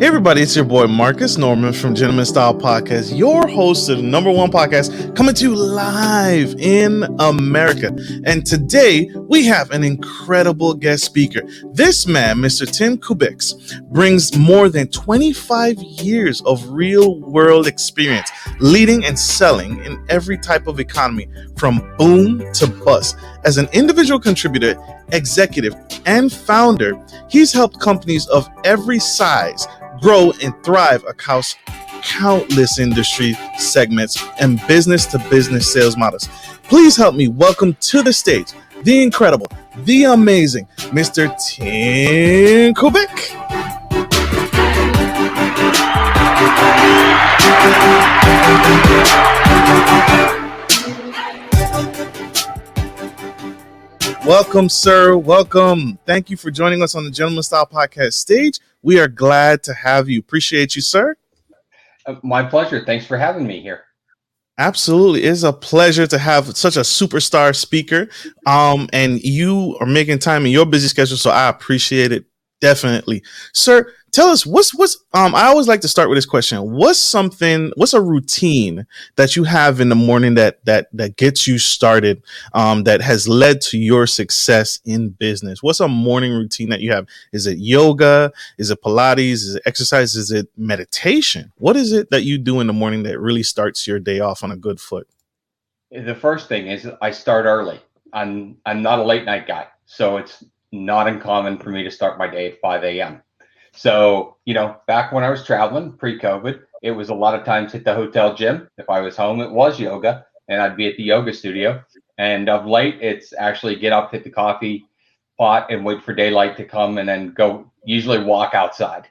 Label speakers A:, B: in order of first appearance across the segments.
A: Hey everybody, it's your boy Marcus Norman from Gentleman Style Podcast, your host of the number one podcast coming to you live in America. And today we have an incredible guest speaker. This man, Mr. Tim Kubiak, brings more than 25 years of real world experience leading and selling in every type of economy, from boom to bust. As an individual contributor, executive, and founder, he's helped companies of every size grow and thrive across countless industry segments and business-to-business sales models. Please help me welcome to the stage the incredible, the amazing Mr. Tim Kubiak. Welcome, sir. Welcome. Thank you for joining us on the Gentleman Style Podcast stage. We are glad to have you. Appreciate you, sir.
B: My pleasure. Thanks for having me here.
A: Absolutely. It's a pleasure to have such a superstar speaker. And you are making time in your busy schedule, so I appreciate it. Definitely. Sir, tell us I always like to start with this question. What's a routine that you have in the morning that gets you started, that has led to your success in business? What's a morning routine that you have? Is it yoga? Is it Pilates? Is it exercise? Is it meditation? What is it that you do in the morning that really starts your day off on a good foot?
B: The first thing is I start early. I'm not a late night guy, so it's not uncommon for me to start my day at 5 a.m. So, back when I was traveling pre-COVID, it was a lot of times hit the hotel gym. If I was home, it was yoga, and I'd be at the yoga studio. And of late, it's actually get up, hit the coffee pot, and wait for daylight to come, and then go usually walk outside.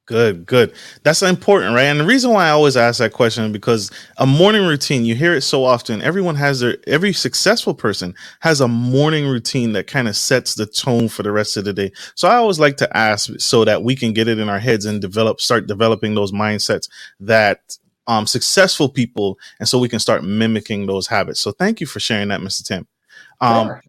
A: Good. That's important, right? And the reason why I always ask that question is because a morning routine, you hear it so often. Every successful person has a morning routine that kind of sets the tone for the rest of the day. So I always like to ask so that we can get it in our heads and start developing those mindsets that successful people, and so we can start mimicking those habits. So thank you for sharing that, Mr. Tim.
B: Sure.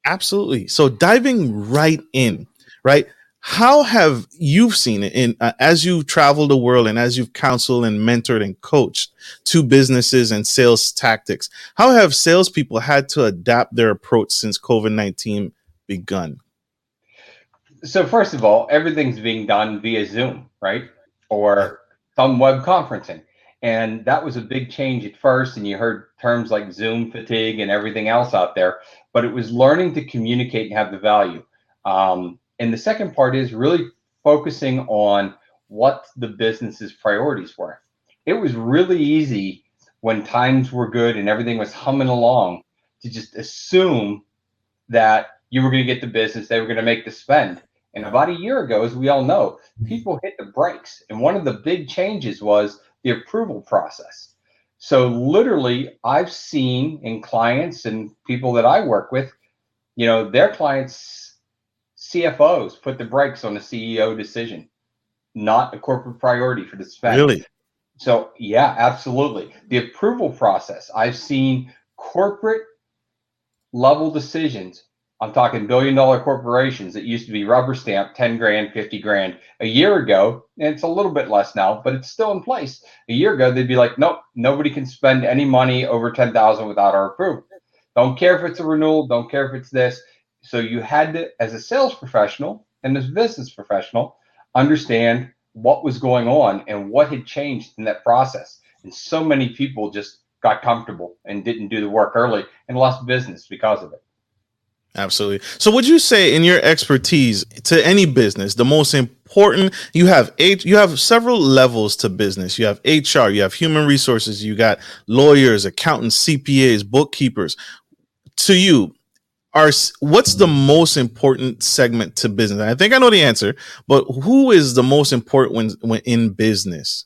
A: Absolutely. So diving right in, right? How have you seen it as you travel the world and as you've counseled and mentored and coached to businesses and sales tactics? How have salespeople had to adapt their approach since COVID-19 begun?
B: So first of all, everything's being done via Zoom, right? Or some web conferencing. And that was a big change at first. And you heard terms like Zoom fatigue and everything else out there, but it was learning to communicate and have the value. And the second part is really focusing on what the business's priorities were. It was really easy when times were good and everything was humming along to just assume that you were going to get the business, they were going to make the spend. And about a year ago, as we all know, people hit the brakes. And one of the big changes was the approval process. So literally, I've seen in clients and people that I work with, their clients' CFOs put the brakes on a CEO decision, not a corporate priority for the spend.
A: Really?
B: So yeah, absolutely. The approval process, I've seen corporate level decisions. I'm talking $1 billion corporations that used to be rubber stamp, 10 grand, 50 grand a year ago. And it's a little bit less now, but it's still in place. A year ago, they'd be like, nope, nobody can spend any money over 10,000 without our approval. Don't care if it's a renewal. Don't care if it's this. So you had to, as a sales professional and as a business professional, understand what was going on and what had changed in that process. And so many people just got comfortable and didn't do the work early and lost business because of it.
A: Absolutely. So would you say, in your expertise to any business, the most important, you have several levels to business. You have HR, you have human resources, you got lawyers, accountants, CPAs, bookkeepers. To you, what's the most important segment to business? I think I know the answer, but who is the most important when in business?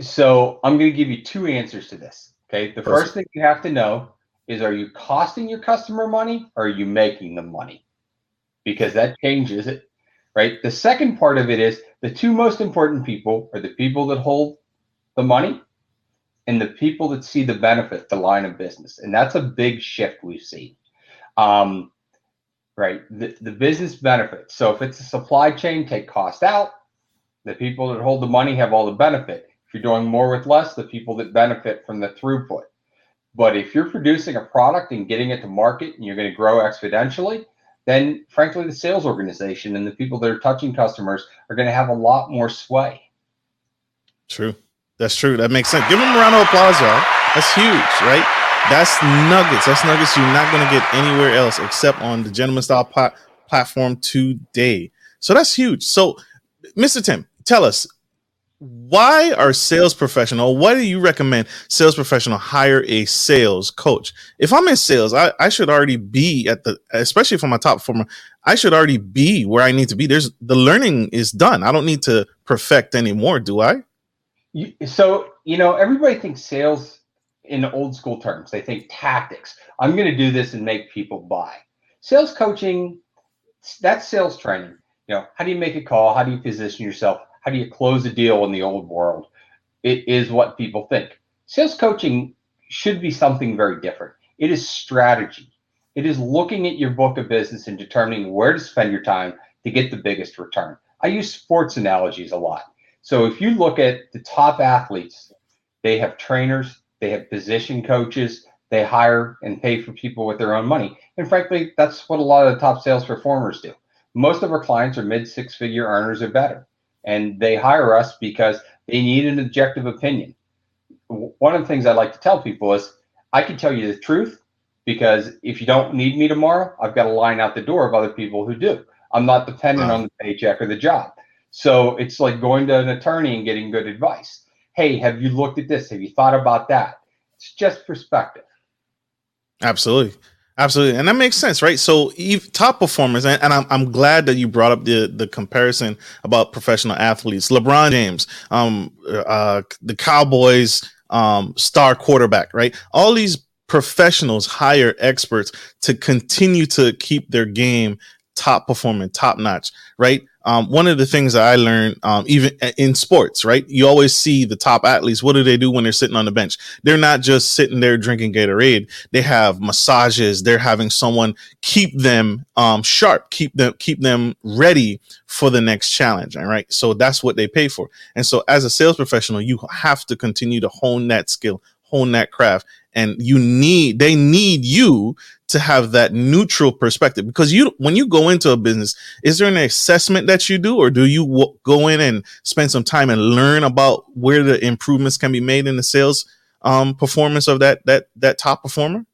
B: So I'm going to give you two answers to this. Okay. The
A: Perfect.
B: First thing you have to know is, are you costing your customer money or are you making them money? Because that changes it, right? The second part of it is the two most important people are the people that hold the money and the people that see the benefit, the line of business. And that's a big shift we've seen. Right. The business benefits. So if it's a supply chain, take cost out. The people that hold the money have all the benefit. If you're doing more with less, the people that benefit from the throughput. But if you're producing a product and getting it to market and you're going to grow exponentially, then frankly, the sales organization and the people that are touching customers are going to have a lot more sway.
A: True. That's true. That makes sense. Give them a round of applause, y'all. That's huge, right? That's nuggets. That's nuggets you're not going to get anywhere else except on the Gentleman Style platform today. So that's huge. So, Mr. Tim, tell us, why are sales professional? Why do you recommend sales professional hire a sales coach? If I'm in sales, I should already be especially if I'm a top performer, I should already be where I need to be. The learning is done. I don't need to perfect anymore, do I?
B: So, everybody thinks sales in old school terms. They think tactics. I'm going to do this and make people buy. Sales coaching, that's sales training. How do you make a call? How do you position yourself? How do you close a deal in the old world? It is what people think. Sales coaching should be something very different. It is strategy. It is looking at your book of business and determining where to spend your time to get the biggest return. I use sports analogies a lot. So if you look at the top athletes, they have trainers, they have position coaches, they hire and pay for people with their own money. And frankly, that's what a lot of the top sales performers do. Most of our clients are mid-six-figure earners or better, and they hire us because they need an objective opinion. One of the things I like to tell people is I can tell you the truth, because if you don't need me tomorrow, I've got a line out the door of other people who do. I'm not dependent on the paycheck or the job. So it's like going to an attorney and getting good advice. Hey, have you looked at this? Have you thought about that? It's just perspective.
A: Absolutely. Absolutely. And that makes sense, right? So top performers, and I'm glad that you brought up the comparison about professional athletes. LeBron James, the Cowboys star quarterback, right? All these professionals hire experts to continue to keep their game top performing, top notch, right? One of the things that I learned, even in sports, right? You always see the top athletes. What do they do when they're sitting on the bench? They're not just sitting there drinking Gatorade. They have massages. They're having someone keep them sharp, keep them ready for the next challenge. All right. So that's what they pay for. And so as a sales professional, you have to continue to hone that skill, hone that craft. And they need you to have that neutral perspective, because when you go into a business, is there an assessment that you do, or do you go in and spend some time and learn about where the improvements can be made in the sales performance of that top performer?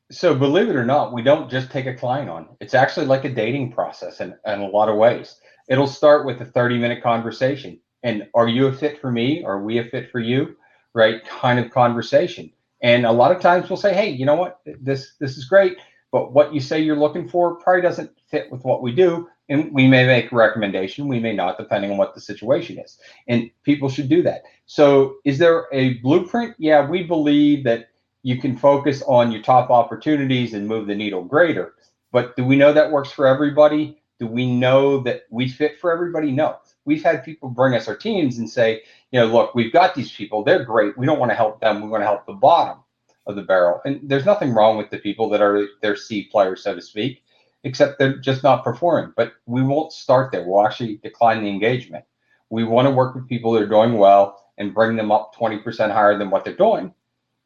B: So believe it or not, we don't just take a client on. It's actually like a dating process in a lot of ways. It'll start with a 30-minute conversation. And are you a fit for me? Are we a fit for you? Right? Kind of conversation. And a lot of times we'll say, hey, you know what? This is great, but what you say you're looking for probably doesn't fit with what we do. And we may make a recommendation. We may not, depending on what the situation is. And people should do that. So is there a blueprint? Yeah, we believe that you can focus on your top opportunities and move the needle greater. But do we know that works for everybody? Do we know that we fit for everybody? No. We've had people bring us our teams and say, look, we've got these people. They're great. We don't want to help them. We want to help the bottom of the barrel. And there's nothing wrong with the people that are their C players, so to speak, except they're just not performing. But we won't start there. We'll actually decline the engagement. We want to work with people that are doing well and bring them up 20% higher than what they're doing.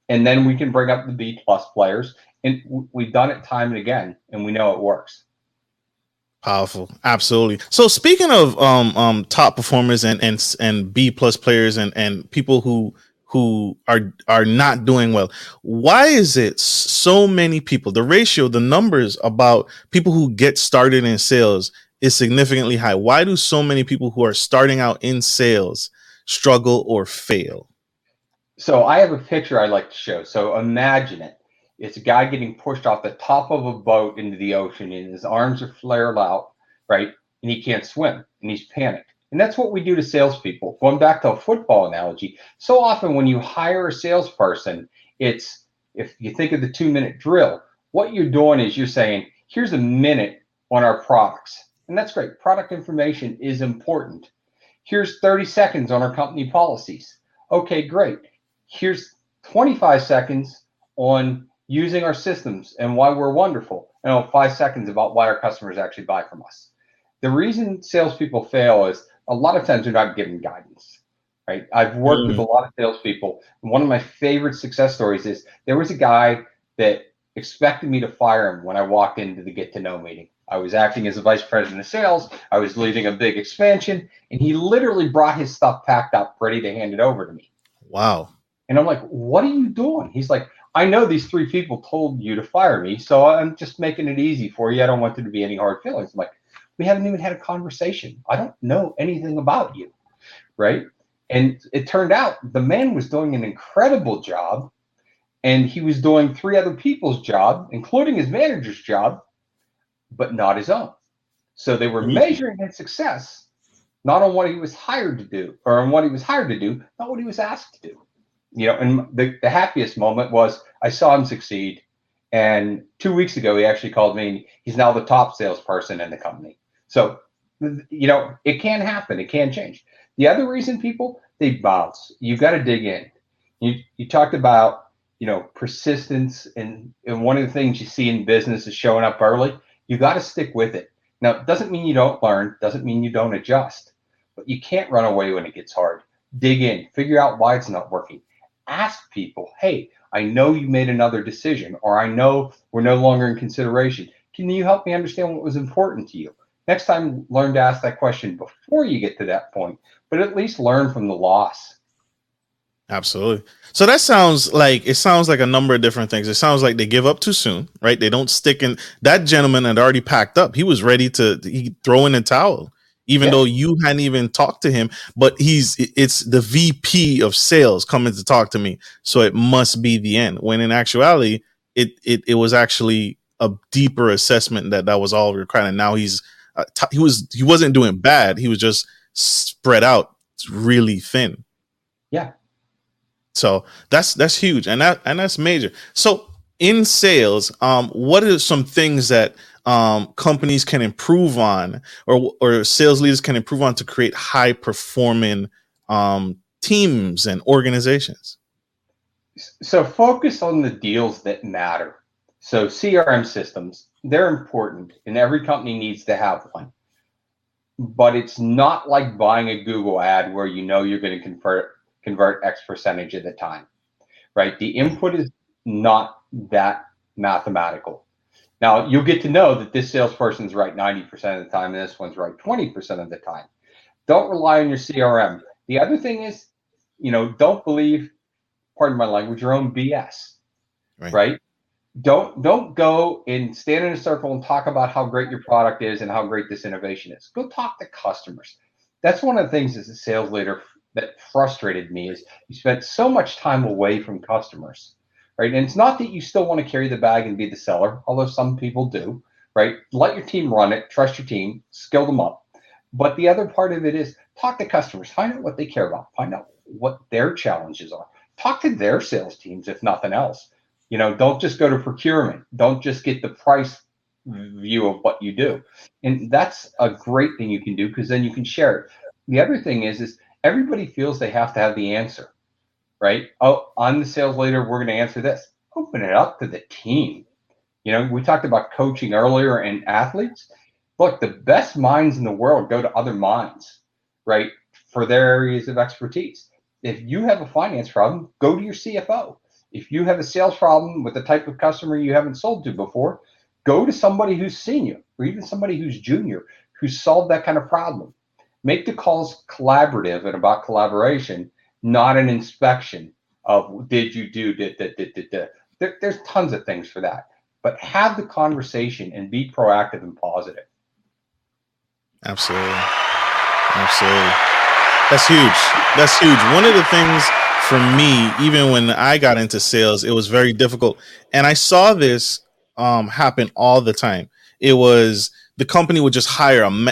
B: And then we can bring up the B+ players. And we've done it time and again, and we know it works.
A: Powerful. Absolutely. So speaking of top performers and B+ players and people who are not doing well, why is it so many people, the ratio, the numbers about people who get started in sales is significantly high? Why do so many people who are starting out in sales struggle or fail?
B: So I have a picture I like to show. So imagine it. It's a guy getting pushed off the top of a boat into the ocean, and his arms are flared out, right? And he can't swim, and he's panicked. And that's what we do to salespeople. Going back to a football analogy, so often when you hire a salesperson, it's, if you think of the 2-minute drill, what you're doing is you're saying, here's a minute on our products. And that's great. Product information is important. Here's 30 seconds on our company policies. Okay, great. Here's 25 seconds on using our systems and why we're wonderful, and 5 seconds about why our customers actually buy from us. The reason salespeople fail is a lot of times they're not given guidance, right? I've worked with a lot of salespeople. And one of my favorite success stories is there was a guy that expected me to fire him when I walked into the get to know meeting. I was acting as a vice president of sales. I was leading a big expansion, and he literally brought his stuff packed up, ready to hand it over to me.
A: Wow.
B: And I'm like, what are you doing? He's like, I know these 3 people told you to fire me, so I'm just making it easy for you. I don't want there to be any hard feelings. I'm like, we haven't even had a conversation. I don't know anything about you, right? And it turned out the man was doing an incredible job, and he was doing 3 other people's job, including his manager's job, but not his own. So they were measuring his success not on what he was hired to do, or on what he was hired to do, not what he was asked to do. And the happiest moment was I saw him succeed. And 2 weeks ago, he actually called me, and he's now the top salesperson in the company. So, it can happen. It can change. The other reason people, they bounce. You got to dig in. You talked about, persistence. And one of the things you see in business is showing up early. You got to stick with it. Now, it doesn't mean you don't learn. Doesn't mean you don't adjust. But you can't run away when it gets hard. Dig in. Figure out why it's not working. Ask people, hey, I know you made another decision, or I know we're no longer in consideration. Can you help me understand what was important to you? Next time, learn to ask that question before you get to that point, but at least learn from the loss.
A: Absolutely. So that sounds like a number of different things. It sounds like they give up too soon, right? They don't stick in. That gentleman had already packed up. He was ready to throw in the towel, even though you hadn't even talked to him. But it's the VP of sales coming to talk to me, so it must be the end. When in actuality, it was actually a deeper assessment that was all required. And now he wasn't doing bad. He was just spread out really thin.
B: Yeah.
A: So that's huge, and that's major. So in sales, what are some things that companies can improve on, or sales leaders can improve on to create high performing teams and organizations?
B: So focus on the deals that matter. So CRM systems, they're important, and every company needs to have one. But it's not like buying a Google ad where you're going to convert X percentage of the time, right? The input is not that mathematical. Now, you'll get to know that this salesperson's right 90% of the time, and this one's right 20% of the time. Don't rely on your CRM. The other thing is, don't believe, pardon my language, your own BS, right? Don't go and stand in a circle and talk about how great your product is and how great this innovation is. Go talk to customers. That's one of the things as a sales leader that frustrated me, is you spent so much time away from customers, right? And it's not that you still want to carry the bag and be the seller, although some people do, right? Let your team run it, trust your team, skill them up. But the other part of it is talk to customers, find out what they care about, find out what their challenges are. Talk to their sales teams, if nothing else. Don't just go to procurement. Don't just get the price view of what you do. And that's a great thing you can do, because then you can share it. The other thing is everybody feels they have to have the answer, right? Oh, I'm the sales leader. We're going to answer this. Open it up to the team. We talked about coaching earlier and athletes. Look, the best minds in the world go to other minds, right, for their areas of expertise. If you have a finance problem, go to your CFO. If you have a sales problem with the type of customer you haven't sold to before, go to somebody who's senior, or even somebody who's junior, who's solved that kind of problem. Make the calls collaborative and about collaboration, not an inspection of did you do. There's tons of things for that. But have the conversation and be proactive and positive.
A: Absolutely. That's huge. One of the things for me, even when I got into sales, it was very difficult. And I saw this happen all the time. It was the company would just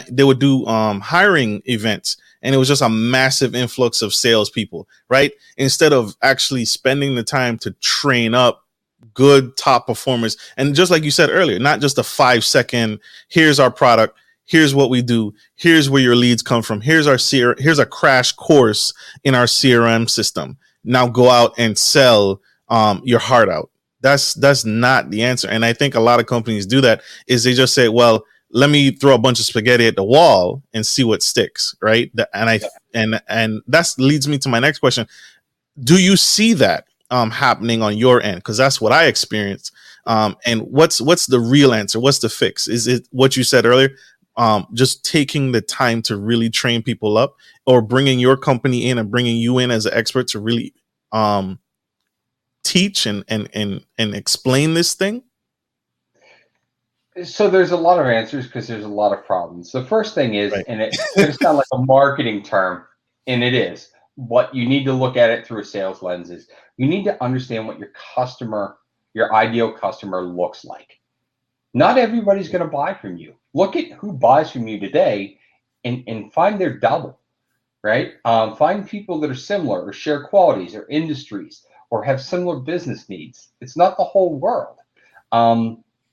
A: they would do hiring events, and it was just a massive influx of salespeople, right? Instead of actually spending the time to train up good top performers. And just like you said earlier, not just a 5-second, here's our product, here's what we do, here's where your leads come from, here's a crash course in our CRM system. Now go out and sell your heart out. That's not the answer. And I think a lot of companies do that, is they just say, well, let me throw a bunch of spaghetti at the wall and see what sticks, right? And that leads me to my next question. Do you see that happening on your end? Because that's what I experienced. And what's the real answer? What's the fix? Is it what you said earlier? Just taking the time to really train people up, or bringing your company in and bringing you in as an expert to really teach and explain this thing?
B: So there's a lot of answers because there's a lot of problems. The first thing is,
A: Right.
B: and it's going to sound like a marketing term, and it is, but you need to look at it through a sales lens. Is you need to understand what your ideal customer looks like. Not everybody's going to buy from you. Look at who buys from you today and find their double, right? Find people that are similar or share qualities or industries or have similar business needs. It's not the whole world.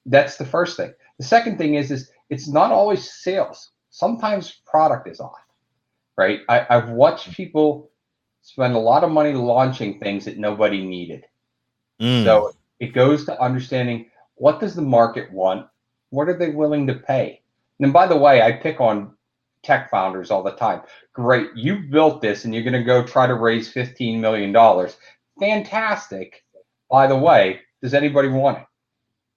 B: That's the first thing. The second thing is it's not always sales. Sometimes product is off, right? I've watched people spend a lot of money launching things that nobody needed. So it goes to understanding, what does the market want? What are they willing to pay? And by the way, I pick on tech founders all the time. Great, you built this and you're going to go try to raise $15 million. Fantastic. By the way, does anybody want it?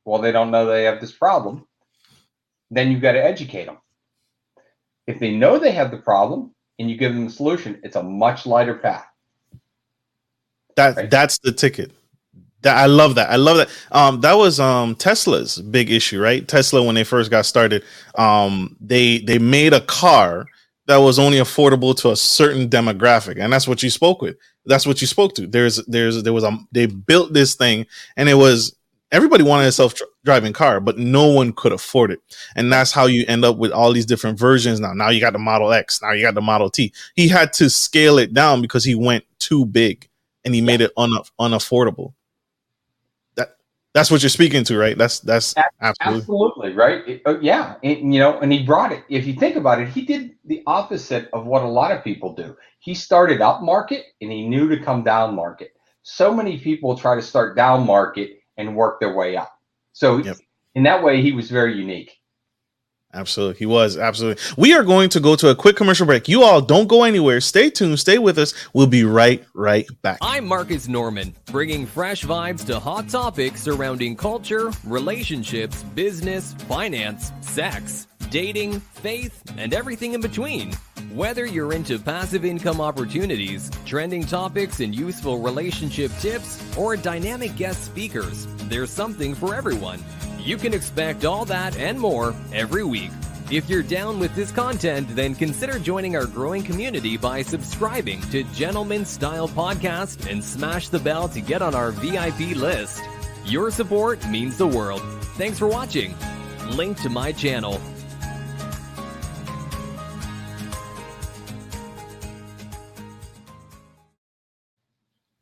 B: Well, they don't know they have this problem. Then you've got to educate them. If they know they have the problem and you give them the solution, it's a much lighter path.
A: That's the ticket. I love that. That was Tesla's big issue, right? Tesla, when they first got started, they made a car that was only affordable to a certain demographic, and that's what you spoke with. That's what you spoke to. They built this thing, and it was, everybody wanted a self-driving car, but no one could afford it. And that's how you end up with all these different versions now. Now you got the Model X. Now you got the Model T. He had to scale it down because he went too big, and he made it unaffordable. That's what you're speaking to, right? That's
B: absolutely right. Yeah, and he brought it. If you think about it, he did the opposite of what a lot of people do. He started up market, and he knew to come down market. So many people try to start down market and work their way up. So in that way, he was very unique.
A: Absolutely. He was. Absolutely. We are going to go to a quick commercial break. You all don't go anywhere. Stay tuned. Stay with us. We'll be right back.
C: I'm Marcus Norman, bringing fresh vibes to hot topics surrounding culture, relationships, business, finance, sex, dating, faith, and everything in between. Whether you're into passive income opportunities, trending topics and useful relationship tips, or dynamic guest speakers, there's something for everyone. You can expect all that and more every week. If you're down with this content, then consider joining our growing community by subscribing to Gentleman Style Podcast and smash the bell to get on our VIP list. Your support means the world. Thanks for watching. Link to my channel.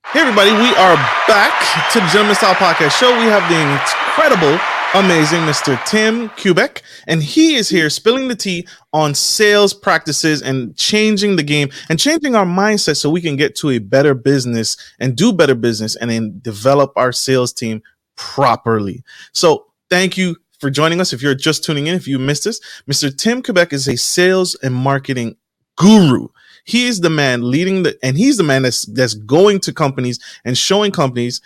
A: Hey everybody, we are back to the Gentleman Style Podcast Show. We have the incredible, amazing Mr. Tim Kubiak, and he is here spilling the tea on sales practices and changing the game and changing our mindset so we can get to a better business and do better business and then develop our sales team properly. So thank you for joining us. If you're just tuning in, if you missed this, Mr. Tim Kubiak is a sales and marketing guru. He is the man he's the man that's going to companies and showing companies,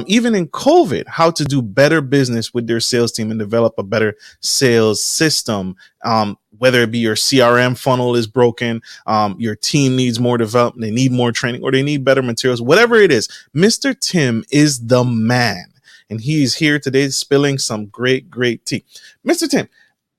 A: even in COVID, how to do better business with their sales team and develop a better sales system. Whether it be your CRM funnel is broken, your team needs more development, they need more training, or they need better materials, whatever it is, Mr. Tim is the man. And he's here today spilling some great tea. Mr. Tim,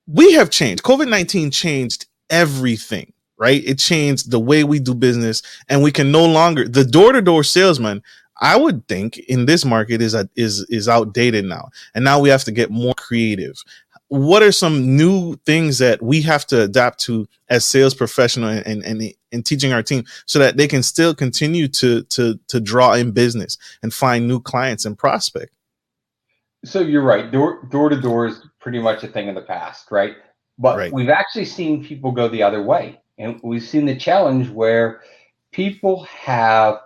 A: we have changed. COVID-19 changed everything. Right? It changed the way we do business, and we can no longer, the door-to-door salesman, I would think in this market is outdated now. And now we have to get more creative. What are some new things that we have to adapt to as sales professional and teaching our team so that they can still continue to draw in business and find new clients and prospect?
B: So you're right. Door to door is pretty much a thing of the past, right? But we've actually seen people go the other way. And we've seen the challenge where people have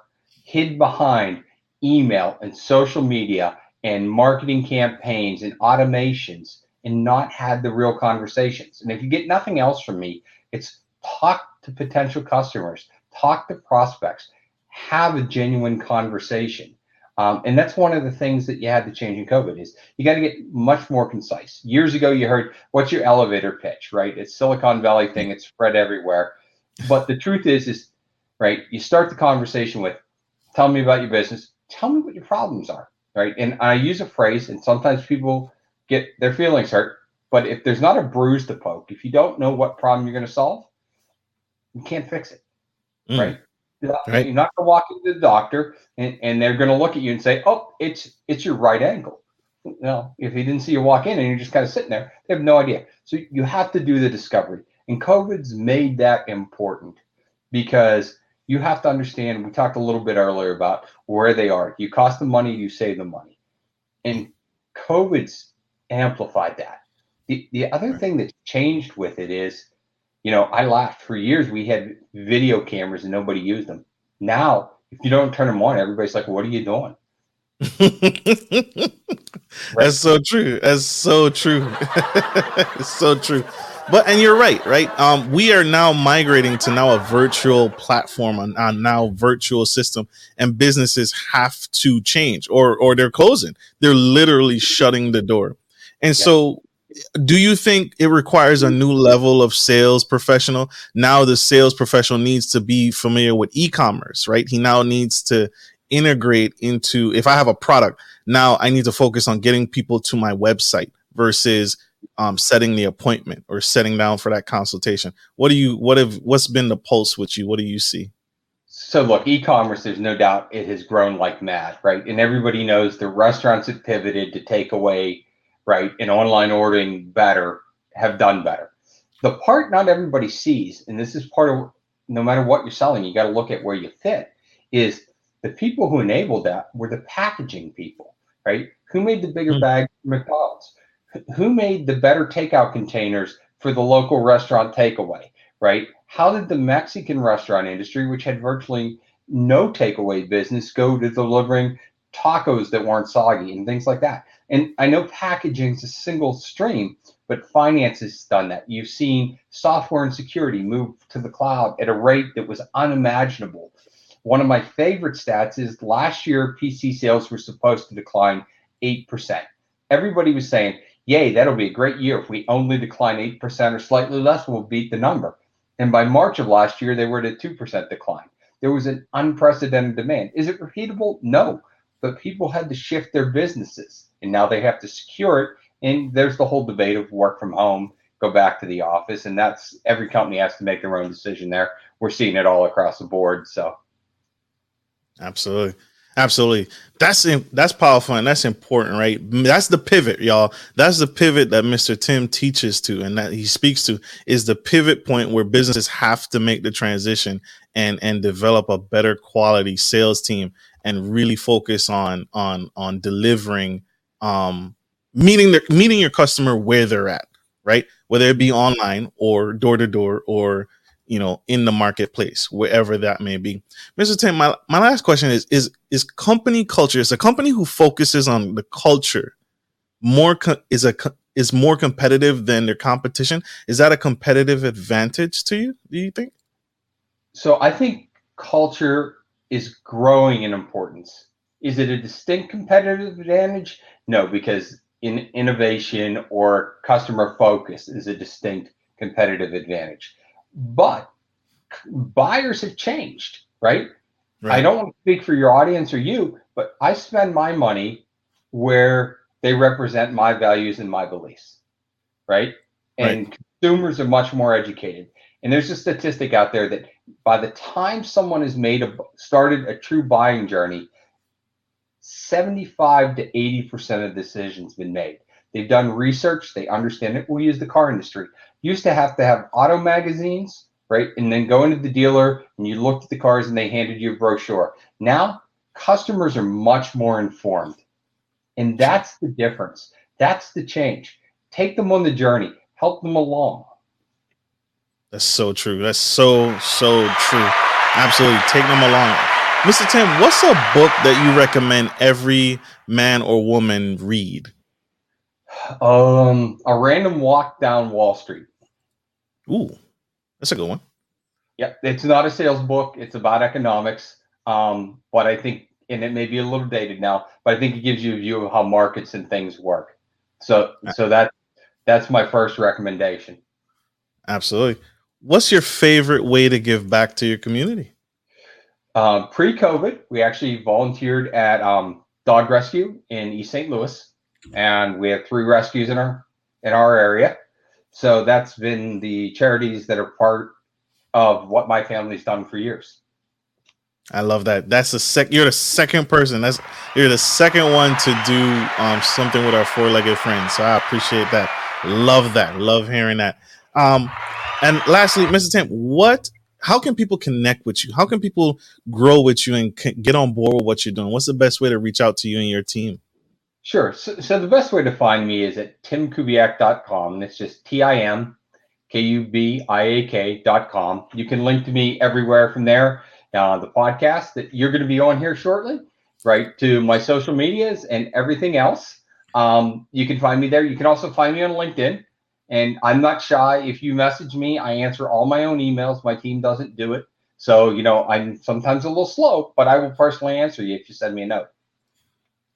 B: hid behind email and social media and marketing campaigns and automations and not had the real conversations. And if you get nothing else from me, it's talk to potential customers, talk to prospects, have a genuine conversation. And that's one of the things that you had to change in COVID is you got to get much more concise. Years ago, you heard, what's your elevator pitch, right? It's Silicon Valley thing. It's spread everywhere. But the truth is, right, you start the conversation with, tell me about your business. Tell me what your problems are, right? And I use a phrase, and sometimes people get their feelings hurt. But if there's not a bruise to poke, if you don't know what problem you're going to solve, you can't fix it, right?
A: Right.
B: You're not going to walk into the doctor and they're going to look at you and say, oh, it's your right ankle. Well, if they didn't see you walk in and you're just kind of sitting there, they have no idea. So you have to do the discovery. And COVID's made that important because you have to understand, we talked a little bit earlier about where they are. You cost them money, you save them money. And COVID's amplified that. The other thing that's changed with it is, I laughed. For years, we had video cameras and nobody used them. Now, if you don't turn them on, everybody's like, what are you doing?
A: Right? That's so true. That's so true. It's so true. And you're right? We are now migrating to now a virtual platform, on now virtual system, and businesses have to change or they're closing. They're literally shutting the door. And so do you think it requires a new level of sales professional? Now the sales professional needs to be familiar with e-commerce, right? He now needs to integrate into, if I have a product, now I need to focus on getting people to my website versus setting the appointment or setting down for that consultation. What's been the pulse with you? What do you see?
B: So look, e-commerce, there's no doubt it has grown like mad, right? And everybody knows the restaurants have pivoted to take away, right, and online ordering have done better. The part not everybody sees, and this is part of, no matter what you're selling, you got to look at where you fit, is the people who enabled that were the packaging people, right? Who made the bigger bag for McDonald's? Who made the better takeout containers for the local restaurant takeaway, right? How did the Mexican restaurant industry, which had virtually no takeaway business, go to delivering tacos that weren't soggy and things like that? And I know packaging is a single stream, but finance has done that. You've seen software and security move to the cloud at a rate that was unimaginable. One of my favorite stats is last year, PC sales were supposed to decline 8%. Everybody was saying, yay, that'll be a great year. If we only decline 8% or slightly less, we'll beat the number. And by March of last year, they were at a 2% decline. There was an unprecedented demand. Is it repeatable? No. But people had to shift their businesses, and now they have to secure it. And there's the whole debate of work from home, go back to the office, and that's every company has to make their own decision there. We're seeing it all across the board. So,
A: absolutely, that's powerful and that's important, right? That's the pivot, y'all. That's the pivot that Mr. Tim teaches to and that he speaks to, is the pivot point where businesses have to make the transition and develop a better quality sales team and really focus on delivering, meeting your customer where they're at, right? Whether it be online or door to door or in the marketplace, wherever that may be. Mr. Tim, my last question is company culture, is a company who focuses on the culture is more competitive than their competition? Is that a competitive advantage to you, do you think?
B: So I think culture is growing in importance. Is it a distinct competitive advantage? No, because in innovation or customer focus is a distinct competitive advantage. But buyers have changed, right? I don't want to speak for your audience or you, but I spend my money where they represent my values and my beliefs, right? And consumers are much more educated. And there's a statistic out there that by the time someone has started a true buying journey, 75 to 80% of decisions been made. They've done research. They understand it. We'll use the car industry. Used to have auto magazines, right? And then go into the dealer and you looked at the cars and they handed you a brochure. Now, customers are much more informed. And that's the difference. That's the change. Take them on the journey. Help them along.
A: That's so true. That's so true. Absolutely. Take them along. Mr. Tim, what's a book that you recommend every man or woman read?
B: A random walk down Wall Street.
A: Ooh, that's a good one.
B: Yep, it's not a sales book. It's about economics. But I think, and it may be a little dated now, but I think it gives you a view of how markets and things work. So that's my first recommendation.
A: Absolutely. What's your favorite way to give back to your community?
B: Pre-COVID, we actually volunteered at dog rescue in East St. Louis, and we have 3 rescues in our area. So that's been the charities that are part of what my family's done for years.
A: I love that. That's you're the second person. You're the second one to do something with our 4-legged friends. So I appreciate that. Love that. Love hearing that. And lastly, Mr. Tim, how can people connect with you? How can people grow with you and get on board with what you're doing? What's the best way to reach out to you and your team?
B: Sure. So the best way to find me is at timkubiak.com. It's just TIMKUBIAK.com. You can link to me everywhere from there. The podcast that you're going to be on here shortly, right, to my social medias and everything else. You can find me there. You can also find me on LinkedIn. And I'm not shy. If you message me, I answer all my own emails. My team doesn't do it. So, I'm sometimes a little slow, but I will personally answer you if you send me a note.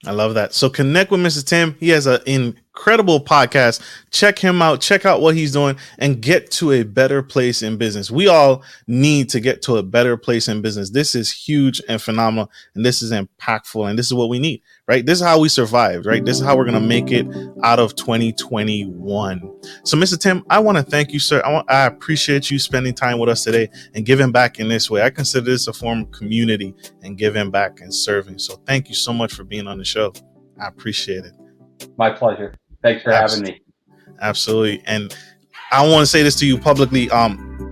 A: I love that. So connect with Mr. Tim. He has an incredible podcast. Check him out. Check out what he's doing and get to a better place in business. We all need to get to a better place in business. This is huge and phenomenal, and this is impactful, and this is what we need, right? This is how we survived, right? This is how we're going to make it out of 2021. So, Mr. Tim, I want to thank you, sir. I appreciate you spending time with us today and giving back in this way. I consider this a form of community and giving back and serving. So thank you so much for being on the show. I appreciate it.
B: My pleasure. Thanks for having me.
A: Absolutely. And I want to say this to you publicly.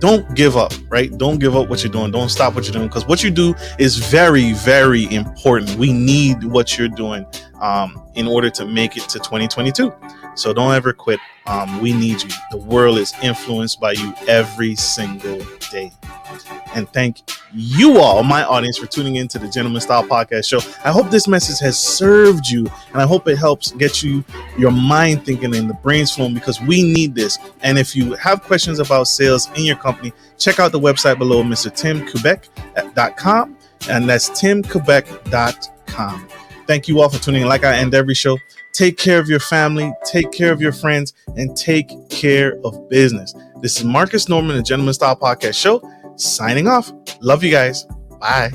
A: Don't give up, right? Don't give up what you're doing. Don't stop what you're doing, because what you do is very, very important. We need what you're doing in order to make it to 2022. So don't ever quit. We need you. The world is influenced by you every single day. And thank you all, my audience, for tuning into the Gentleman Style Podcast Show. I hope this message has served you, and I hope it helps get your mind thinking and the brains flowing, because we need this. And if you have questions about sales in your company, check out the website below, Mr. TimKubiak.com, and that's TimKubiak.com. Thank you all for tuning in. Like I end every show, take care of your family, take care of your friends, and take care of business. This is Marcus Norman, the Gentleman Style Podcast Show, signing off. Love you guys. Bye.